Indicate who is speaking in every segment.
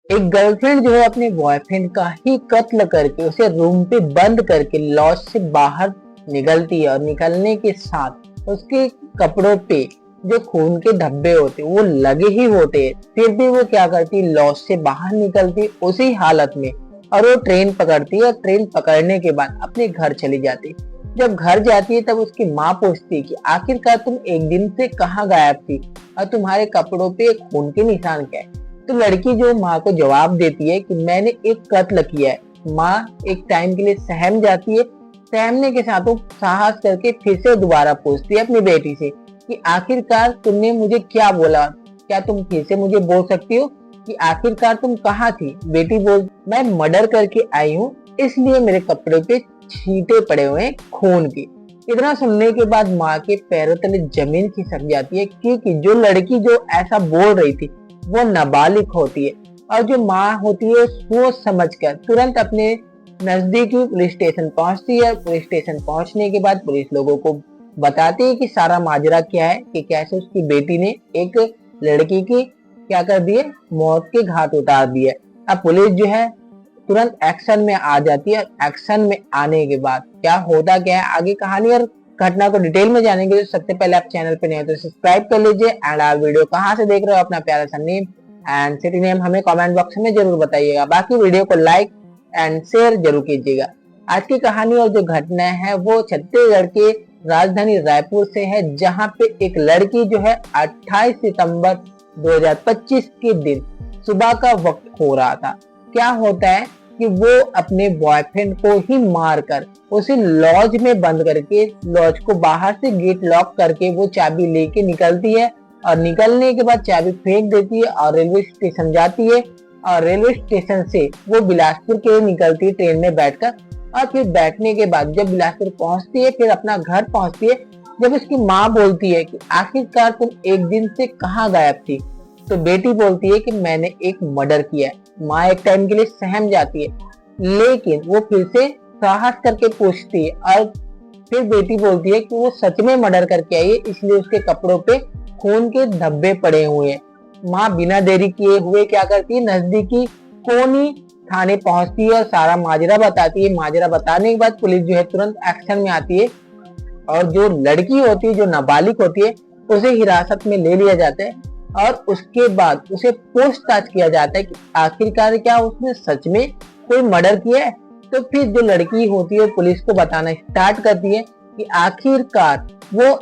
Speaker 1: एक गर्लफ्रेंड जो है अपने बॉयफ्रेंड का ही कत्ल करके उसे रूम पे बंद करके लॉज से बाहर निकलती है और निकलने के साथ उसके कपड़ों पे जो खून के धब्बे होते वो लगे ही होते हैं, फिर भी वो क्या करती, लॉज से बाहर निकलती उसी हालत में और वो ट्रेन पकड़ती है और ट्रेन पकड़ने के बाद अपने घर चली जाती। जब घर जाती है तब उसकी माँ पूछती है कि आखिरकार तुम एक दिन से कहाँ गायब थी और तुम्हारे कपड़ों पे खून के निशान क्या है। तो लड़की जो माँ को जवाब देती है कि मैंने एक कत्ल किया है। माँ एक टाइम के लिए सहम जाती है, सहमने के साथ वो साहस करके फिर से दोबारा पूछती है अपनी बेटी से कि आखिरकार तुमने मुझे क्या बोला, क्या तुम फिर से मुझे बोल सकती हो कि आखिरकार तुम कहाँ थी। बेटी बोल, मैं मर्डर करके आई हूँ इसलिए मेरे कपड़े पे छींटे पड़े हुए हैं खून की। इतना सुनने के बाद माँ के पैरों तले जमीन खिसक जाती है, क्योंकि जो लड़की जो ऐसा बोल रही थी वो नाबालिग होती है और जो माँ होती है सोच समझकर तुरंत अपने नजदीकी पुलिस स्टेशन पहुंचती है। पुलिस स्टेशन पहुंचने के बाद पुलिस लोगों को बताती है कि सारा माजरा क्या है, कि कैसे उसकी बेटी ने एक लड़की की क्या कर दिए, मौत के घाट उतार दिए। अब पुलिस जो है तुरंत एक्शन में आ जाती है। एक्शन में आने के बाद क्या होता क्या है आगे कहानी और घटना को डिटेल में जानेंगे। तो सबसे पहले आप चैनल पे नए हो तो सब्सक्राइब कर लीजिए एंड आप वीडियो कहाँ से देख रहे हो अपना प्यारा सा नेम एंड सिटी नेम हमें कमेंट बॉक्स में जरूर बताइएगा। बाकी वीडियो को लाइक एंड शेयर जरूर कीजिएगा। आज की कहानी और जो घटना है वो छत्तीसगढ़ के राजधानी रायपुर से है, जहाँ पे एक लड़की जो है 28 सितंबर 2025 के दिन सुबह का वक्त हो रहा था। क्या होता है कि वो अपने बॉयफ्रेंड को ही मारकर उसे लॉज में बंद करके, लॉज को बाहर से गेट लॉक करके वो चाबी लेके निकलती है और निकलने के बाद चाबी फेंक देती है और रेलवे स्टेशन जाती है और रेलवे स्टेशन से वो बिलासपुर के लिए निकलती है ट्रेन में बैठकर। और फिर बैठने के बाद जब बिलासपुर पहुंचती है फिर अपना घर पहुंचती है। जब उसकी माँ बोलती है कि आखिरकार तुम एक दिन से कहाँ गायब थी, तो बेटी बोलती है कि मैंने एक मर्डर किया है। माँ एक टाइम के लिए सहम जाती है, लेकिन वो फिर से साहस करके पूछती है और फिर बेटी बोलती है कि वो सच में मर्डर करके आई है, इसलिए उसके कपड़ों पे खून के धब्बे पड़े हुए हैं। माँ बिना देरी किए हुए क्या करती है, नजदीकी कोनी थाने पहुंचती है और सारा माजरा बताती है। माजरा बताने के बाद पुलिस जो है तुरंत एक्शन में आती है और जो लड़की होती है, जो नाबालिग होती है, उसे हिरासत में ले लिया जाता है और उसके बाद उसे पूछताछ किया जाता है कि आखिरकार क्या उसने सच में कोई मर्डर किया है। तो फिर जो लड़की होती है पुलिस को बताना स्टार्ट करती है कि आखिरकार वो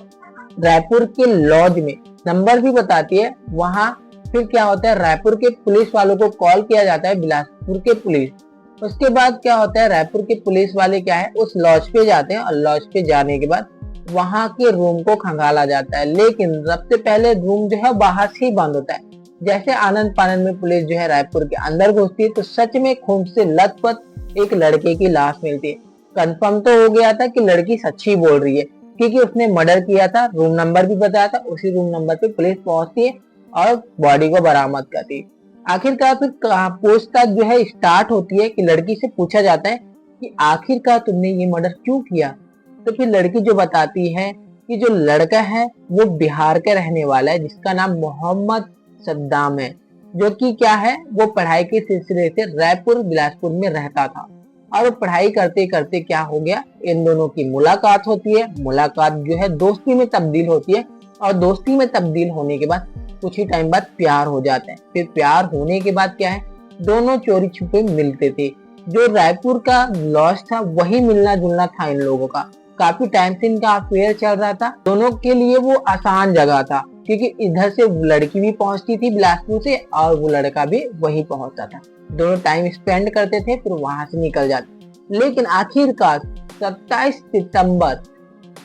Speaker 1: रायपुर के लॉज में नंबर भी बताती है। वहां फिर क्या होता है, रायपुर के पुलिस वालों को कॉल किया जाता है, बिलासपुर के पुलिस। उसके बाद क्या होता है, रायपुर के पुलिस वाले क्या है उस लॉज पे जाते हैं और लॉज पे जाने के बाद वहां के रूम को खंगाला जाता है। लेकिन सबसे पहले रूम जो है बाहर से ही बंद होता है। जैसे आनंद फानंद में पुलिस जो है रायपुर के अंदर घुसती है तो सच में खून से लथपथ एक लड़के की लाश मिलती है। कंफर्म तो हो गया था कि लड़की सच्ची बोल रही है, क्योंकि उसने मर्डर किया था, रूम नंबर भी बताया था। उसी रूम नंबर पे पुलिस पहुंचती है और बॉडी को बरामद करती है। आखिरकार फिर पूछताछ जो है स्टार्ट होती है कि लड़की से पूछा जाता है कि आखिरकार तुमने ये मर्डर क्यों किया। तो फिर लड़की जो बताती है कि जो लड़का है वो बिहार का रहने वाला है, जिसका नाम मोहम्मद सद्दाम है, जो कि क्या है वो पढ़ाई के सिलसिले से रायपुर बिलासपुर में रहता था। और पढ़ाई करते करते क्या हो गया, इन दोनों की मुलाकात होती है। मुलाकात जो है दोस्ती में तब्दील होती है और दोस्ती में तब्दील होने के बाद कुछ ही टाइम बाद प्यार हो जाता है। फिर प्यार होने के बाद क्या है, दोनों चोरी छुपे मिलते थे। जो रायपुर का लॉज था वही मिलना जुलना था इन लोगों का। काफी टाइम से इनका अफेयर चल रहा था। दोनों के लिए वो आसान जगह था, क्योंकि इधर से लड़की भी पहुंचती थी बिलासपुर से और वो लड़का भी वहीं पहुंचता था। दोनों टाइम स्पेंड करते थे फिर वहां से निकल जाते। लेकिन आखिरकार 27 सितंबर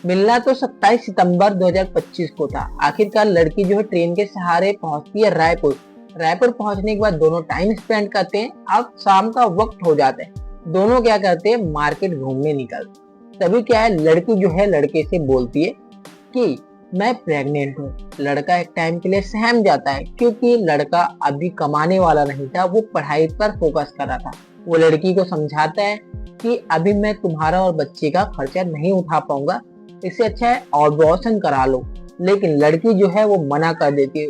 Speaker 1: मिलना तो 27 सितंबर 2025 को था। आखिरकार लड़की जो है ट्रेन के सहारे पहुंचती है रायपुर। रायपुर पहुंचने के बाद दोनों टाइम स्पेंड करते हैं। अब शाम का वक्त हो जाता है, दोनों क्या करते हैं, मार्केट घूमने निकलते। तभी क्या है, लड़की जो है लड़के से बोलती है कि मैं प्रेग्नेंट हूँ। लड़का एक टाइम के लिए सहम जाता है, क्योंकि लड़का अभी कमाने वाला नहीं था, वो पढ़ाई पर फोकस कर रहा था। वो लड़की को समझाता है कि अभी मैं तुम्हारा और बच्चे का खर्चा नहीं उठा पाऊंगा, इससे अच्छा है अबॉर्शन करा लो। लेकिन लड़की जो है वो मना कर देती है।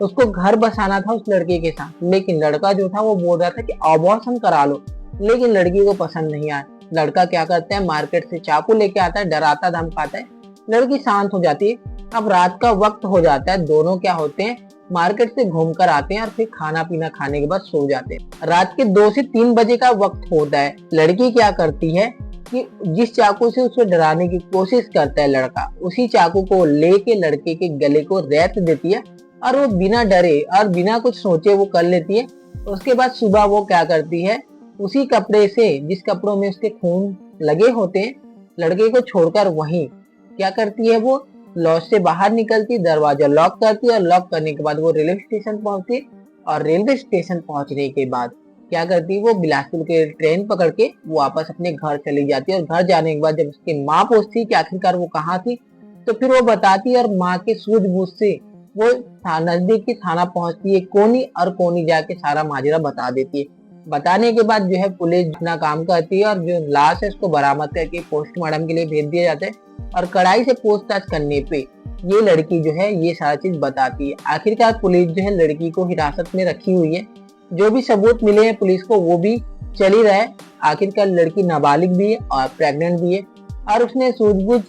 Speaker 1: उसको घर बसाना था उस लड़के के साथ, लेकिन लड़का जो था वो बोल रहा था कि अबॉर्शन करा लो, लेकिन लड़की को पसंद नहीं आया। लड़का क्या करता है, मार्केट से चाकू लेके आता है, डराता धमकाता है, लड़की शांत हो जाती है। अब रात का वक्त हो जाता है, दोनों क्या होते हैं, मार्केट से घूमकर आते हैं और फिर खाना पीना खाने के बाद सो जाते हैं। रात के 2 से 3 बजे का वक्त होता है। लड़की क्या करती है कि जिस चाकू से उसे डराने की कोशिश करता है लड़का, उसी चाकू को लेके लड़के के गले को रेत देती है और वो बिना डरे और बिना कुछ सोचे वो कर लेती है। उसके बाद सुबह वो क्या करती है, उसी कपड़े से जिस कपड़ों में उसके खून लगे होते हैं, लड़के को छोड़कर वहीं क्या करती है, वो लॉज से बाहर निकलती, दरवाजा लॉक करती है और लॉक करने के बाद वो रेलवे स्टेशन पहुंचती और रेलवे स्टेशन पहुंचने के बाद क्या करती है, वो बिलासपुर के ट्रेन पकड़ के वो वापस अपने घर चली जाती है। और घर जाने के बाद जब उसकी माँ पूछती है कि आखिरकार वो कहाँ थी, तो फिर वो बताती है और माँ के सूझबूझ से वो नजदीकी थाना पहुंचती है कोनी, और कोनी जाके सारा माजरा बता देती है। बताने के बाद जो है पुलिस अपना काम करती है और जो लाश है उसको बरामद करके पोस्टमार्टम के लिए भेज दिया जाता है। और कड़ाई से पूछताछ करने पे ये लड़की जो है ये सारा चीज बताती है। आखिरकार पुलिस जो है लड़की को हिरासत में रखी हुई है, जो भी सबूत मिले हैं पुलिस को वो भी चल ही रहा है। आखिरकार लड़की नाबालिग भी है और प्रेग्नेंट भी है और उसने सूझबूझ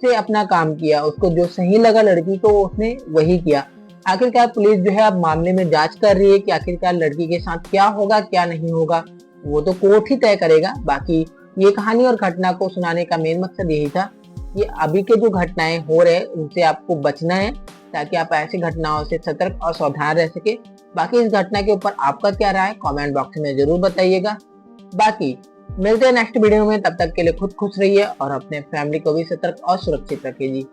Speaker 1: से अपना काम किया, उसको जो सही लगा लड़की को उसने वही किया। आखिरकार पुलिस जो है अब मामले में जांच कर रही है कि आखिरकार लड़की के साथ क्या होगा क्या नहीं होगा, वो तो कोर्ट ही तय करेगा। बाकी ये कहानी और घटना को सुनाने का मेन मकसद यही था कि अभी के जो घटनाएं हो रहे हैं उनसे आपको बचना है, ताकि आप ऐसी घटनाओं से सतर्क और सावधान रह सके। बाकी इस घटना के ऊपर आपका क्या राय है कमेंट बॉक्स में जरूर बताइएगा। बाकी मिलते हैं नेक्स्ट वीडियो में, तब तक के लिए खुद खुश रहिए और अपने फैमिली को भी सतर्क और सुरक्षित रखिए जी।